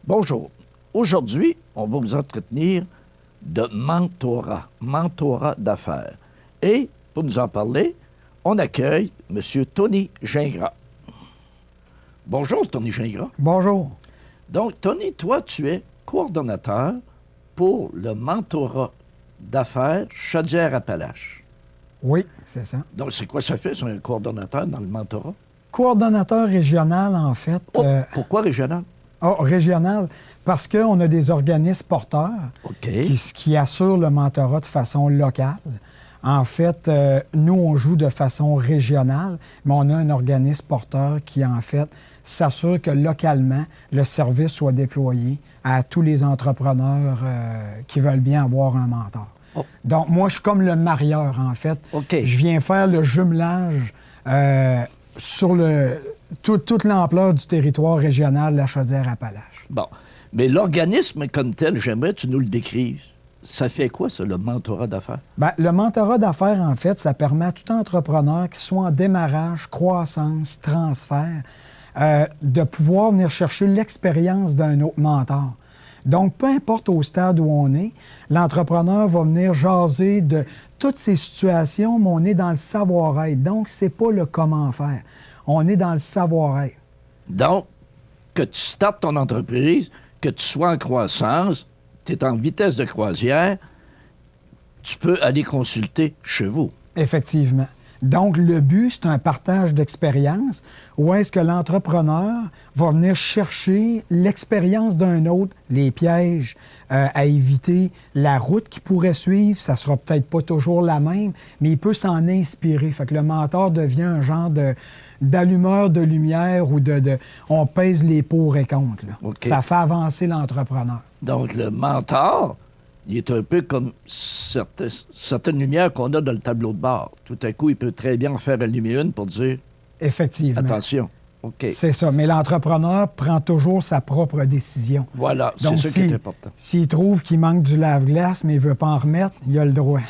Bonjour. Aujourd'hui, on va vous entretenir de mentorat d'affaires. Et pour nous en parler, on accueille M. Tony Gingras. Bonjour, Tony Gingras. Bonjour. Donc, Tony, toi, tu es coordonnateur pour le mentorat d'affaires Chaudière-Appalaches. Oui, c'est ça. Donc, c'est quoi ça fait, c'est un coordonnateur dans le mentorat? Coordonnateur régional, en fait. Oh, pourquoi régional? Régional, parce qu'on a des organismes porteurs qui assurent le mentorat de façon locale. En fait, nous, on joue de façon régionale, mais on a un organisme porteur qui, en fait, s'assure que localement, le service soit déployé à tous les entrepreneurs qui veulent bien avoir un mentor. Oh. Donc, moi, je suis comme le marieur, en fait. Je viens faire le jumelage sur toute l'ampleur du territoire régional de la Chaudière-Appalaches. Bon. Mais l'organisme comme tel, j'aimerais que tu nous le décrives. Ça fait quoi, ça, le mentorat d'affaires? Bien, le mentorat d'affaires, en fait, ça permet à tout entrepreneur qui soit en démarrage, croissance, transfert, de pouvoir venir chercher l'expérience d'un autre mentor. Donc, peu importe au stade où on est, l'entrepreneur va venir jaser de toutes ces situations, mais on est dans le savoir-être. Donc, c'est pas le comment faire. On est dans le savoir-être. Donc, que tu startes ton entreprise, que tu sois en croissance, tu es en vitesse de croisière, tu peux aller consulter chez vous. Effectivement. Donc, le but, c'est un partage d'expérience où est-ce que l'entrepreneur va venir chercher l'expérience d'un autre, les pièges à éviter, la route qu'il pourrait suivre, ça sera peut-être pas toujours la même, mais il peut s'en inspirer. Fait que le mentor devient un genre d'allumeur de lumière ou on pèse les pour et contre. Ça fait avancer l'entrepreneur. Donc, le mentor, il est un peu comme certaines lumières qu'on a dans le tableau de bord. Tout à coup, il peut très bien en faire allumer une pour dire... Effectivement. Attention. C'est ça. Mais l'entrepreneur prend toujours sa propre décision. Voilà, c'est ça qui est important. S'il trouve qu'il manque du lave-glace, mais il ne veut pas en remettre, il a le droit.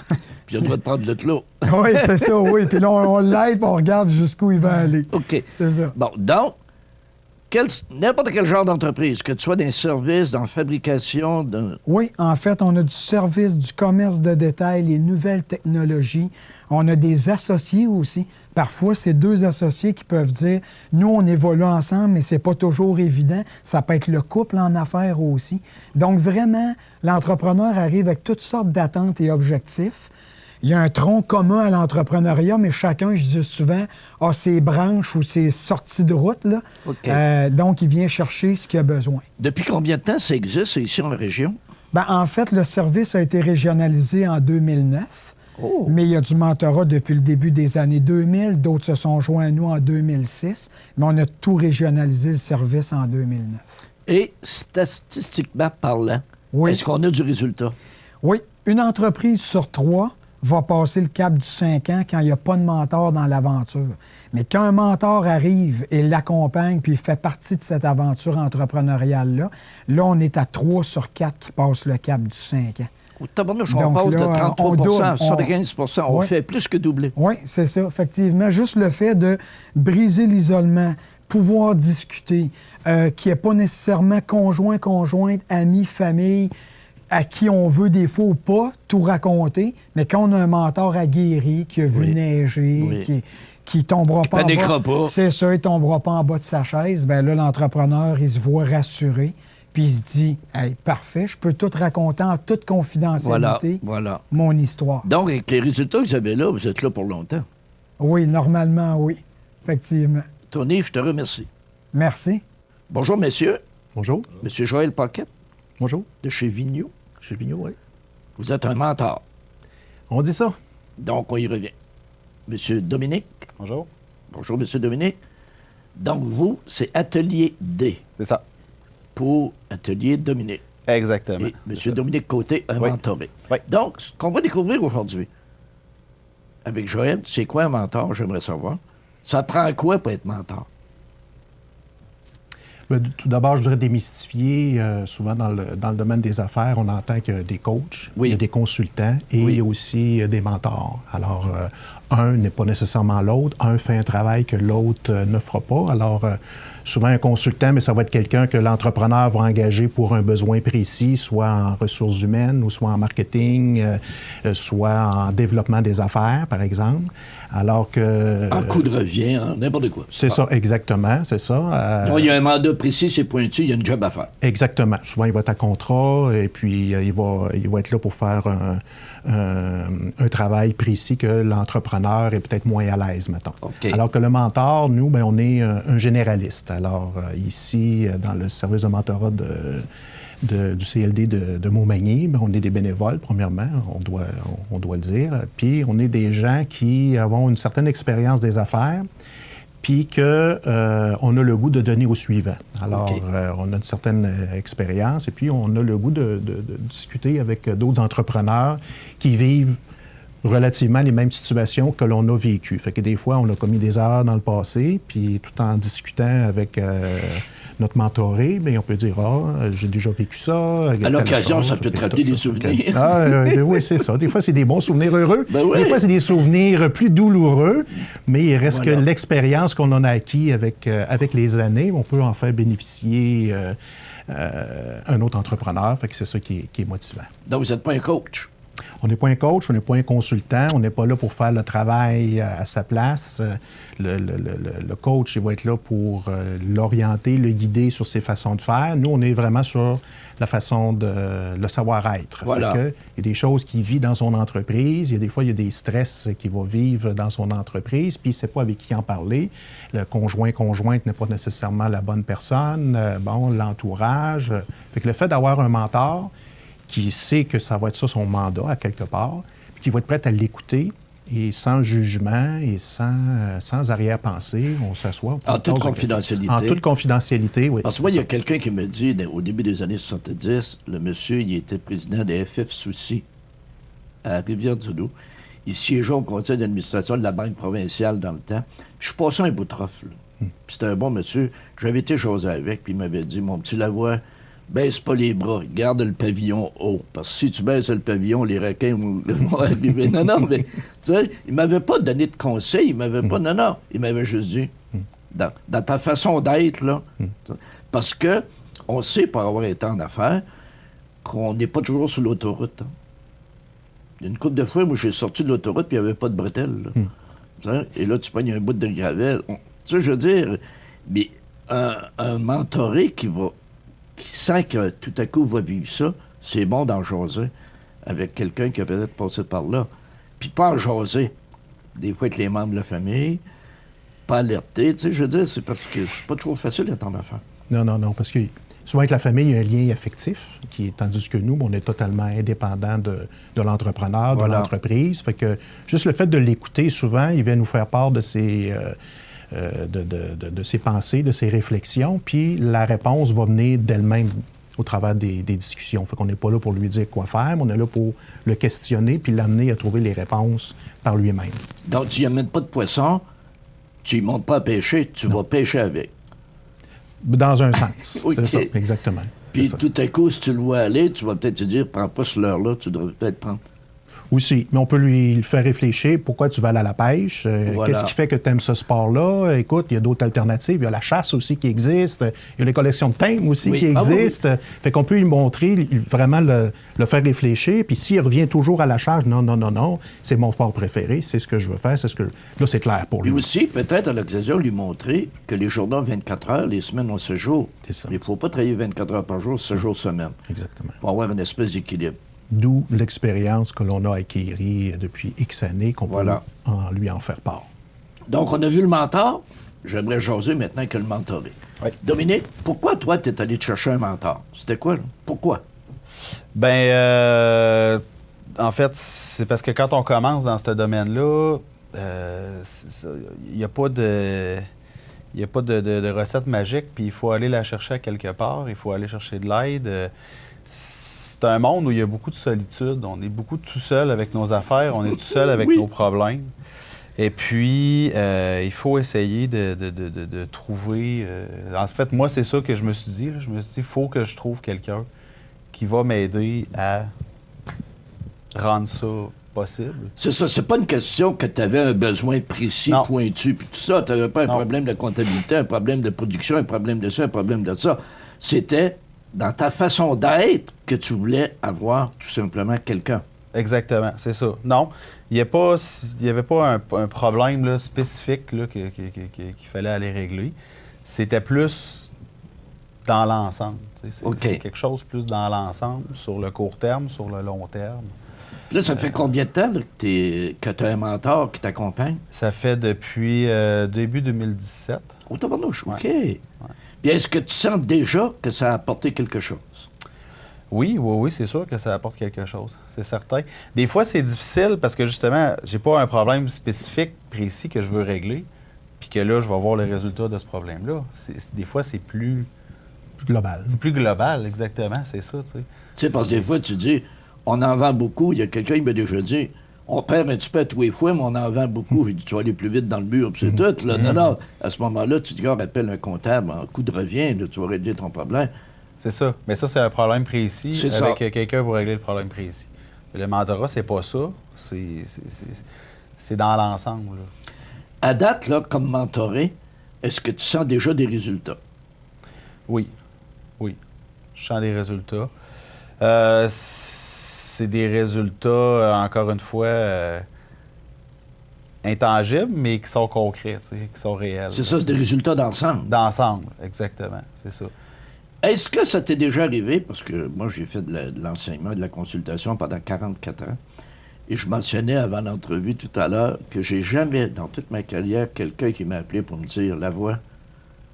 Puis il a le droit de prendre le clos. Oui, c'est ça, oui. Puis là, on l'aide, on regarde jusqu'où il va aller. OK. C'est ça. Bon, donc, n'importe quel genre d'entreprise, que tu sois dans les services, dans la fabrication... Oui, en fait, on a du service, du commerce de détail, les nouvelles technologies. On a des associés aussi. Parfois, c'est deux associés qui peuvent dire « Nous, on évolue ensemble, mais c'est pas toujours évident. » Ça peut être le couple en affaires aussi. Donc, vraiment, l'entrepreneur arrive avec toutes sortes d'attentes et objectifs. Il y a un tronc commun à l'entrepreneuriat, mais chacun, je dis souvent, a ses branches ou ses sorties de route. Là. Donc, il vient chercher ce qu'il a besoin. Depuis combien de temps ça existe ici en région? Bien, en fait, le service a été régionalisé en 2009. Mais il y a du mentorat depuis le début des années 2000. D'autres se sont joints à nous en 2006. Mais on a tout régionalisé le service en 2009. Et statistiquement parlant, est-ce qu'on a du résultat? Oui. Une entreprise sur 3 va passer le cap du 5 ans quand il n'y a pas de mentor dans l'aventure. Mais quand un mentor arrive et l'accompagne puis il fait partie de cette aventure entrepreneuriale-là, là, on est à 3 sur 4 qui passent le cap du 5 ans. On passe de 33 à 75 on fait plus que doubler. Oui, c'est ça, effectivement. Juste le fait de briser l'isolement, pouvoir discuter, qui n'est pas nécessairement conjoint, conjointe, ami, famille, à qui on veut des fois ou pas tout raconter, mais quand on a un mentor aguerri, qui a vu neiger, qui tombera pas en bas, c'est ça, il tombera pas en bas de sa chaise, bien là, l'entrepreneur, il se voit rassuré. Puis il se dit, hey, parfait, je peux tout raconter en toute confidentialité mon histoire. Donc, avec les résultats que vous avez là, vous êtes là pour longtemps. Oui, normalement, oui. Effectivement. Tony, je te remercie. Merci. Bonjour, messieurs. Bonjour. Monsieur Joël Paquette. Bonjour. De chez Vigneault. Chez Vigneault, oui. Vous êtes un mentor. On dit ça. Donc, on y revient. Monsieur Dominique. Bonjour. Bonjour, monsieur Dominique. Donc, vous, c'est Atelier D. C'est ça. Pour Atelier Dominique. Exactement. Et M. Dominique Côté, un mentoré. Oui. Donc, ce qu'on va découvrir aujourd'hui avec Joël, c'est quoi un mentor, j'aimerais savoir. Ça prend quoi pour être mentor? Bien, tout d'abord, je voudrais démystifier. Souvent, dans le domaine des affaires, on entend qu'il y a des coachs, il y a des consultants et il y a aussi des mentors. Alors, un n'est pas nécessairement l'autre. Un fait un travail que l'autre ne fera pas. Alors, souvent, un consultant, mais ça va être quelqu'un que l'entrepreneur va engager pour un besoin précis, soit en ressources humaines, ou soit en marketing, soit en développement des affaires, par exemple. Alors que... En coût de revient, en n'importe quoi. C'est ça, exactement, c'est ça. Donc, il y a un mandat précis, c'est pointu, il y a une job à faire. Exactement. Souvent, il va être à contrat et puis il va être là pour faire un travail précis que l'entrepreneur est peut-être moins à l'aise, mettons. Okay. Alors que le mentor, nous, bien, on est un généraliste. Alors, ici, dans le service de mentorat du CLD de Montmagny, bien, on est des bénévoles, premièrement, on doit le dire. Puis, on est des gens qui avons une certaine expérience des affaires, puis qu'on a le goût de donner au suivant. Alors, okay. On a une certaine expérience, et puis on a le goût de discuter avec d'autres entrepreneurs qui vivent relativement les mêmes situations que l'on a vécues. Fait que des fois, on a commis des erreurs dans le passé, puis tout en discutant avec notre mentoré, bien, on peut dire « Ah, j'ai déjà vécu ça. » À l'occasion, ça peut te rappeler des souvenirs. Oui, c'est ça. Des fois, c'est des bons souvenirs heureux. Ben oui. Des fois, c'est des souvenirs plus douloureux, mais il reste que l'expérience qu'on en a acquis avec les années, on peut en faire bénéficier un autre entrepreneur. Fait que c'est ça qui est motivant. Donc, vous n'êtes pas un coach? On n'est pas un coach, on n'est pas un consultant, on n'est pas là pour faire le travail à sa place. Le coach, il va être là pour l'orienter, le guider sur ses façons de faire. Nous, on est vraiment sur la façon de le savoir-être. Voilà. Il y a des choses qu'il vit dans son entreprise, il y a des stress qu'il va vivre dans son entreprise, puis il ne sait pas avec qui en parler. Le conjointe n'est pas nécessairement la bonne personne, l'entourage. Fait que le fait d'avoir un mentor qui sait que ça va être ça son mandat à quelque part, puis qui va être prêt à l'écouter et sans jugement et sans arrière-pensée, on s'assoit. En toute confidentialité. En toute confidentialité, oui. Parce que moi, il y a quelqu'un qui me dit, au début des années 70, le monsieur, il était président de FF Souci à Rivière-du-Loup. Il siégeait au conseil d'administration de la Banque provinciale dans le temps. Puis je suis passé un bout de trophée. Puis c'était un bon monsieur. J'avais été jaser avec, puis il m'avait dit, mon petit Lavoie, baisse pas les bras, garde le pavillon haut. Parce que si tu baisses le pavillon, les requins vont arriver. Non, mais, tu sais, il m'avait pas donné de conseils, il m'avait pas... Non, il m'avait juste dit, dans ta façon d'être, là, parce que on sait, par avoir été en affaires, qu'on n'est pas toujours sur l'autoroute. Hein. Une couple de fois, moi, j'ai sorti de l'autoroute, puis il n'y avait pas de bretelles. Et là, tu pognes un bout de gravelle. Tu sais, je veux dire, mais un mentoré qui sent que tout à coup va vivre ça, c'est bon d'en jaser avec quelqu'un qui a peut-être passé par là. Puis pas en jaser. Des fois, avec les membres de la famille, pas alerter. Tu sais, je veux dire, c'est parce que c'est pas toujours facile d'être en affaires. Non, parce que souvent avec la famille, il y a un lien affectif, tandis que nous, on est totalement indépendant de l'entrepreneur, de l'entreprise. Fait que juste le fait de l'écouter, souvent, il vient nous faire part de ses... de ses pensées, de ses réflexions, puis la réponse va venir d'elle-même au travers des discussions. Fait qu'on n'est pas là pour lui dire quoi faire, mais on est là pour le questionner puis l'amener à trouver les réponses par lui-même. Donc, tu n'y amènes pas de poisson, tu ne montes pas à pêcher, tu vas pêcher avec. Dans un sens. Okay. C'est ça, exactement. Puis tout à coup, si tu le vois aller, tu vas peut-être te dire, prends pas ce leurre-là, tu devrais peut-être prendre. Aussi, mais on peut lui faire réfléchir pourquoi tu vas aller à la pêche, qu'est-ce qui fait que tu aimes ce sport-là. Écoute, il y a d'autres alternatives, il y a la chasse aussi qui existe, il y a les collections de timbres aussi qui existent. Fait qu'on peut lui montrer, vraiment le faire réfléchir, puis s'il revient toujours à la charge, non, c'est mon sport préféré, c'est ce que je veux faire, c'est ce que... Là, c'est clair pour lui. Et aussi, peut-être à l'occasion, lui montrer que les journées ont 24 heures, les semaines ont 7 jours. C'est ça. Il ne faut pas travailler 24 heures par jour, 7 jours semaine. Exactement. Pour avoir une espèce d'équilibre. D'où l'expérience que l'on a acquérie depuis X années, qu'on peut lui en faire part. Donc, on a vu le mentor. J'aimerais jaser maintenant que le mentoré. Oui. Dominique, pourquoi toi, tu es allé te chercher un mentor? C'était quoi, là? Pourquoi? Bien, en fait, c'est parce que quand on commence dans ce domaine-là, il n'y a pas de... Il n'y a pas de recette magique, puis il faut aller la chercher à quelque part, il faut aller chercher de l'aide. C'est un monde où il y a beaucoup de solitude. On est beaucoup tout seul avec nos affaires, on est tout seul avec nos problèmes. Et puis, il faut essayer de trouver... En fait, moi, c'est ça que je me suis dit. Je me suis dit, il faut que je trouve quelqu'un qui va m'aider à rendre ça possible. C'est ça, c'est pas une question que tu avais un besoin précis, Non. pointu, puis tout ça. Tu n'avais pas un Non. problème de comptabilité, un problème de production, un problème de ça, un problème de ça. C'était dans ta façon d'être que tu voulais avoir tout simplement quelqu'un. Exactement, c'est ça. Non, il n'y avait pas un problème là, spécifique là, qu'il fallait aller régler. C'était plus dans l'ensemble. C'est quelque chose plus dans l'ensemble, sur le court terme, sur le long terme. Là, ça fait combien de temps là, que tu as un mentor qui t'accompagne? Ça fait depuis début 2017. Oh, tabarnouche, OK. Ouais. Puis est-ce que tu sens déjà que ça a apporté quelque chose? Oui, c'est sûr que ça apporte quelque chose, c'est certain. Des fois, c'est difficile parce que justement, j'ai pas un problème spécifique, précis que je veux régler, puis que là, je vais voir le résultat de ce problème-là. Des fois, c'est plus global. C'est plus global, exactement, c'est ça, tu sais. Tu sais, parce que des fois, tu dis, on en vend beaucoup. Il y a quelqu'un qui m'a déjà dit, on perd un petit peu à tous les fois, mais on en vend beaucoup. J'ai dit, tu vas aller plus vite dans le mur, puis c'est tout. Là. Non, à ce moment-là, tu dis, appelle un comptable en coup de revient, là, tu vas régler ton problème. C'est ça. Mais ça, c'est un problème précis C'est avec ça. quelqu'un pour régler le problème précis. Le mentorat, c'est pas ça. C'est dans l'ensemble. Là. À date, là, comme mentoré, est-ce que tu sens déjà des résultats? Oui. Je sens des résultats. C'est des résultats, encore une fois, intangibles, mais qui sont concrets, qui sont réels. C'est ça, c'est des résultats d'ensemble. D'ensemble, exactement, c'est ça. Est-ce que ça t'est déjà arrivé, parce que moi, j'ai fait de l'enseignement et de la consultation pendant 44 ans, et je mentionnais avant l'entrevue tout à l'heure que j'ai jamais, dans toute ma carrière, quelqu'un qui m'a appelé pour me dire « Lavoie,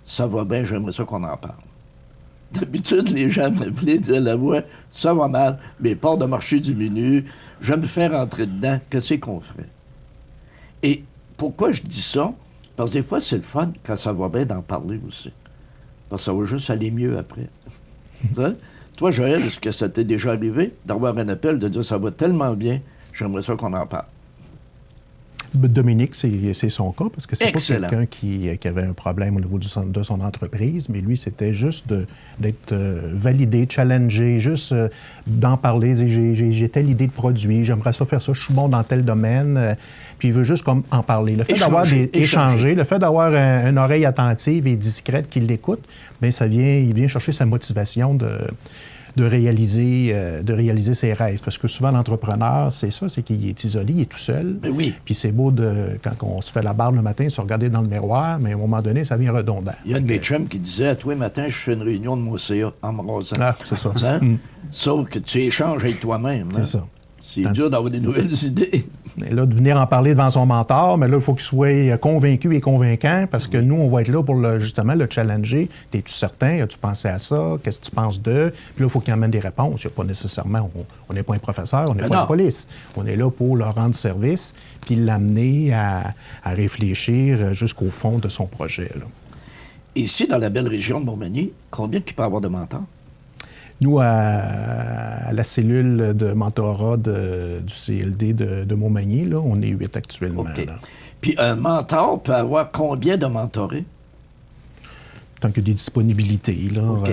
ça va bien, j'aimerais ça qu'on en parle. » D'habitude, les gens m'appelaient et disaient « Lavoie, ça va mal, mes parts de marché diminuent, je me fais rentrer dedans, qu'est-ce qu'on ferait? » Et pourquoi je dis ça? Parce que des fois, c'est le fun, quand ça va bien, d'en parler aussi. Parce que ça va juste aller mieux après. Hein? Toi, Joël, est-ce que ça t'est déjà arrivé d'avoir un appel, de dire « ça va tellement bien, j'aimerais ça qu'on en parle ». Dominique, c'est son cas, parce que c'est pas Excellent. quelqu'un qui avait un problème au niveau de son entreprise, mais lui, c'était juste d'être validé, challengé, juste d'en parler. J'ai telle idée de produit, j'aimerais ça faire ça, je suis bon dans tel domaine, puis il veut juste comme en parler. Le fait d'avoir échanger, le fait d'avoir une oreille attentive et discrète qui l'écoute, bien, il vient chercher sa motivation de réaliser ses rêves. Parce que souvent, l'entrepreneur, c'est ça, c'est qu'il est isolé, il est tout seul. Mais oui. Puis c'est beau, quand on se fait la barbe le matin, se regarder dans le miroir, mais à un moment donné, ça devient redondant. Il y a un de mes chums qui disait « À tous les matins, je fais une réunion de mon CA en me rasant. » Ah, c'est ça. Hein? Sauf que tu échanges avec toi-même. Hein? C'est ça. C'est dur d'avoir des nouvelles idées. Et là, de venir en parler devant son mentor, mais là, il faut qu'il soit convaincu et convaincant, parce que nous, on va être là pour justement le challenger. Es-tu certain? As-tu pensé à ça? Qu'est-ce que tu penses d'eux? Puis là, il faut qu'il amène des réponses. Il n'y a pas nécessairement... On n'est pas un professeur, on n'est pas la police. On est là pour leur rendre service, puis l'amener à réfléchir jusqu'au fond de son projet. Là. Ici, dans la belle région de Montmagny, combien tu peux avoir de mentors? Nous, à la cellule de mentorat du CLD de Montmagny, là, on est 8 actuellement. OK. Là. Puis un mentor peut avoir combien de mentorés? Tant qu'il y a des disponibilités. Là, OK.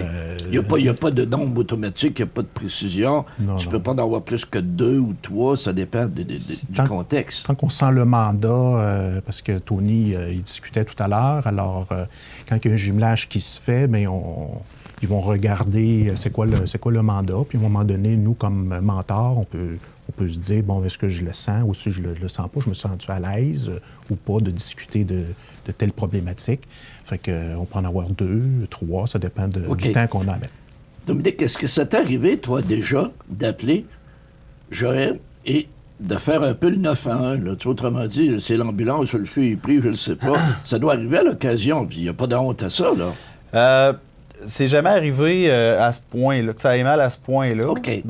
Il n'y a pas de nombre automatique, il n'y a pas de précision. Tu ne peux pas en avoir plus que 2 ou 3, ça dépend du contexte. Tant qu'on sent le mandat, parce que Tony, il discutait tout à l'heure, alors quand il y a un jumelage qui se fait, bien, ils vont regarder c'est quoi le mandat. Puis à un moment donné, nous, comme mentors, on peut se dire, bon, est-ce que je le sens ou si je le sens pas, je me sens-tu à l'aise ou pas de discuter de telles problématiques. Fait qu'on peut en avoir 2, 3, ça dépend du temps qu'on a à mettre. Dominique, est-ce que ça t'est arrivé, toi, déjà, d'appeler Joël et de faire un peu le 911, là? Tu vois, autrement dit, c'est l'ambulance, le feu est pris, je ne le sais pas. Ça doit arriver à l'occasion, puis il n'y a pas de honte à ça, là. C'est jamais arrivé à ce point-là, que ça aille mal à ce point-là, OK.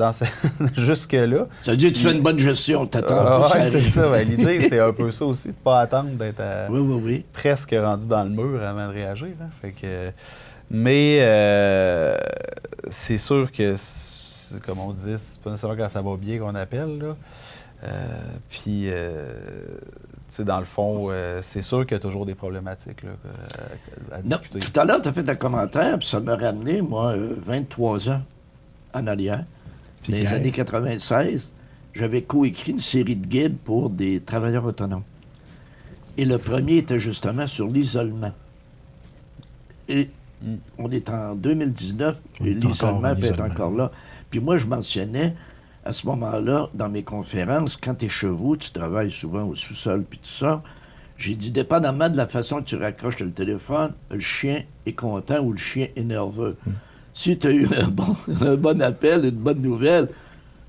jusque-là. Ça veut dire que tu fais une bonne gestion, t'attends. Oui, c'est ça. Ben, l'idée, c'est un peu ça aussi, de ne pas attendre d'être presque rendu dans le mur avant de réagir. Hein. Fait que, mais c'est sûr que, comme on disait, c'est pas nécessairement quand ça va bien qu'on appelle. Là. Puis, tu sais, dans le fond, c'est sûr qu'il y a toujours des problématiques là, à discuter. Tout à l'heure, tu as fait un commentaire, puis ça m'a ramené, moi, 23 ans en arrière, dans les années 96. j'avais coécrit une série de guides pour des travailleurs autonomes. Et le premier était justement sur l'isolement. Et on est en 2019, et l'isolement peut être encore là. Puis moi, je mentionnais, à ce moment-là, dans mes conférences, quand tu es chez vous, tu travailles souvent au sous-sol, puis tout ça, j'ai dit, dépendamment de la façon que tu raccroches le téléphone, le chien est content ou le chien est nerveux. Si tu as eu un bon appel, une bonne nouvelle,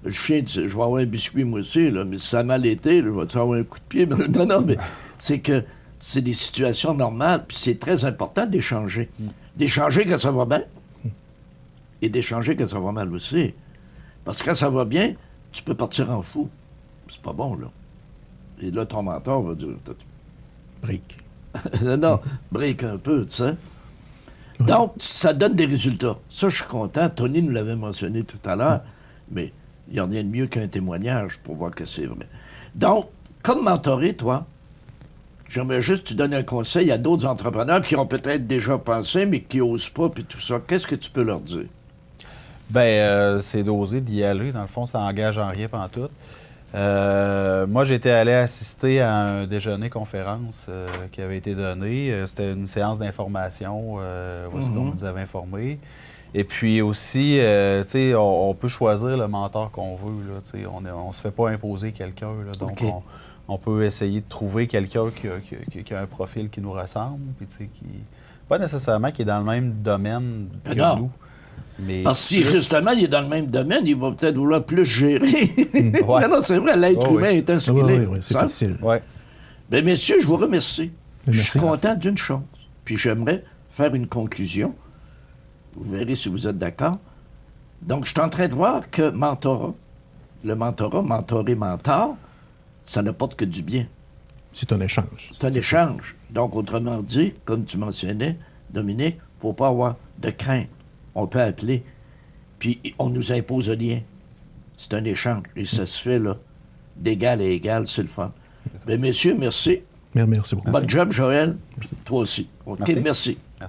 le chien dit, je vais avoir un biscuit moi aussi, là, mais si ça a mal été, là, je vais te avoir un coup de pied. Non, mais c'est que c'est des situations normales, puis c'est très important d'échanger. D'échanger quand ça va bien, et d'échanger quand ça va mal aussi. Parce que quand ça va bien, tu peux partir en fou. C'est pas bon, là. Et là, ton mentor va dire... Brique. non, brique un peu, tu sais. Oui. Donc, ça donne des résultats. Ça, je suis content. Tony nous l'avait mentionné tout à l'heure, mais il n'y a rien de mieux qu'un témoignage pour voir que c'est vrai. Donc, comme mentoré, toi, j'aimerais juste que tu donnes un conseil à d'autres entrepreneurs qui ont peut-être déjà pensé, mais qui n'osent pas, puis tout ça. Qu'est-ce que tu peux leur dire? C'est d'oser, d'y aller. Dans le fond, ça engage en rien pantoute. Moi, j'étais allé assister à un déjeuner-conférence qui avait été donné. C'était une séance d'information où on nous avait informés. Et puis aussi, tu sais, on peut choisir le mentor qu'on veut. Là, on ne se fait pas imposer quelqu'un. Donc, on peut essayer de trouver quelqu'un qui a un profil qui nous ressemble. Puis, pas nécessairement qui est dans le même domaine que nous. Mais parce que si justement il est dans le même domaine, il va peut-être vouloir plus gérer. Non, c'est vrai, l'être humain est un ce qu'il est. Oui, c'est facile. Ouais. Bien, messieurs, je vous remercie. Je suis content d'une chose. Puis j'aimerais faire une conclusion. Vous verrez si vous êtes d'accord. Donc, je suis en train de voir que le mentorat, mentoré, mentor, ça n'apporte que du bien. C'est un échange. C'est un échange. Donc, autrement dit, comme tu mentionnais, Dominique, il ne faut pas avoir de crainte. On peut appeler, puis on nous impose rien. C'est un échange, et ça se fait, là, d'égal à égal, c'est le fun. Bien, messieurs, merci. Merci beaucoup. Bon job, Joël. Merci. Toi aussi. OK, merci.